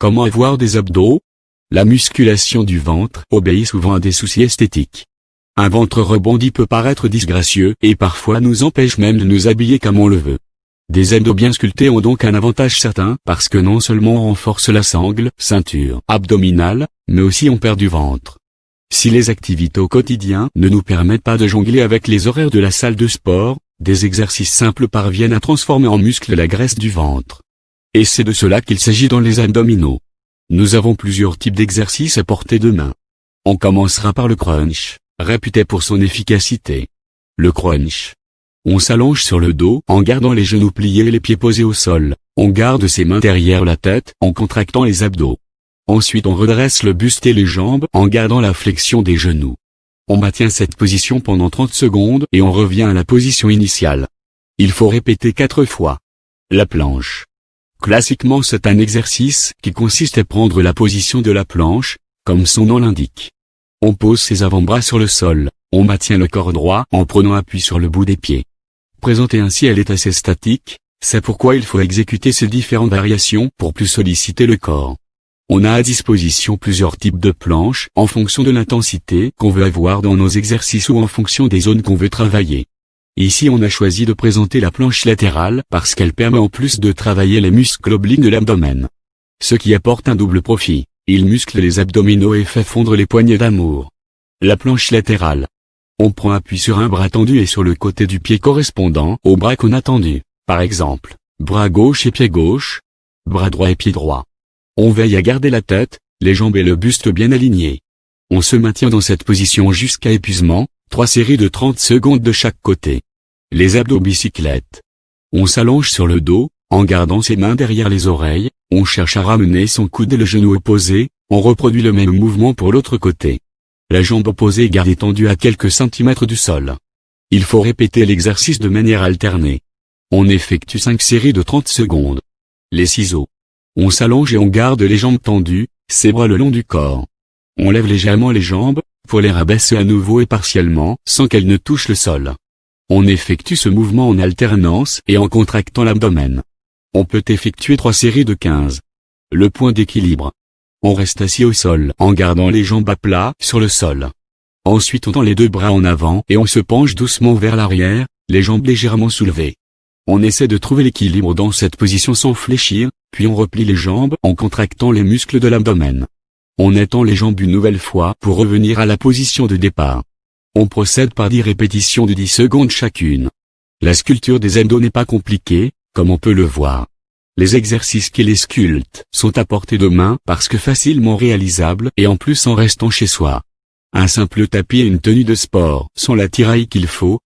Comment avoir des abdos? La musculation du ventre obéit souvent à des soucis esthétiques. Un ventre rebondi peut paraître disgracieux et parfois nous empêche même de nous habiller comme on le veut. Des abdos bien sculptés ont donc un avantage certain parce que non seulement on renforce la sangle, ceinture abdominale, mais aussi on perd du ventre. Si les activités au quotidien ne nous permettent pas de jongler avec les horaires de la salle de sport, des exercices simples parviennent à transformer en muscle la graisse du ventre. Et c'est de cela qu'il s'agit dans les abdominaux. Nous avons plusieurs types d'exercices à portée de main. On commencera par le crunch, réputé pour son efficacité. Le crunch. On s'allonge sur le dos en gardant les genoux pliés et les pieds posés au sol. On garde ses mains derrière la tête en contractant les abdos. Ensuite on redresse le buste et les jambes en gardant la flexion des genoux. On maintient cette position pendant 30 secondes et on revient à la position initiale. Il faut répéter 4 fois. La planche. Classiquement c'est un exercice qui consiste à prendre la position de la planche, comme son nom l'indique. On pose ses avant-bras sur le sol, on maintient le corps droit en prenant appui sur le bout des pieds. Présentée ainsi elle est assez statique, c'est pourquoi il faut exécuter ces différentes variations pour plus solliciter le corps. On a à disposition plusieurs types de planches en fonction de l'intensité qu'on veut avoir dans nos exercices ou en fonction des zones qu'on veut travailler. Ici on a choisi de présenter la planche latérale parce qu'elle permet en plus de travailler les muscles obliques de l'abdomen. Ce qui apporte un double profit, il muscle les abdominaux et fait fondre les poignées d'amour. La planche latérale. On prend appui sur un bras tendu et sur le côté du pied correspondant au bras qu'on a tendu, par exemple, bras gauche et pied gauche, bras droit et pied droit. On veille à garder la tête, les jambes et le buste bien alignés. On se maintient dans cette position jusqu'à épuisement, 3 séries de 30 secondes de chaque côté. Les abdos bicyclettes. On s'allonge sur le dos, en gardant ses mains derrière les oreilles, on cherche à ramener son coude et le genou opposé, on reproduit le même mouvement pour l'autre côté. La jambe opposée est gardée tendue à quelques centimètres du sol. Il faut répéter l'exercice de manière alternée. On effectue 5 séries de 30 secondes. Les ciseaux. On s'allonge et on garde les jambes tendues, ses bras le long du corps. On lève légèrement les jambes, pour les rabaisser à nouveau et partiellement, sans qu'elles ne touchent le sol. On effectue ce mouvement en alternance et en contractant l'abdomen. On peut effectuer 3 séries de 15. Le point d'équilibre. On reste assis au sol en gardant les jambes à plat sur le sol. Ensuite on tend les 2 bras en avant et on se penche doucement vers l'arrière, les jambes légèrement soulevées. On essaie de trouver l'équilibre dans cette position sans fléchir, puis on replie les jambes en contractant les muscles de l'abdomen. On étend les jambes une nouvelle fois pour revenir à la position de départ. On procède par 10 répétitions de 10 secondes chacune. La sculpture des abdos n'est pas compliquée, comme on peut le voir. Les exercices qui les sculptent sont à portée de main parce que facilement réalisables et en plus en restant chez soi. Un simple tapis et une tenue de sport sont l'attirail qu'il faut.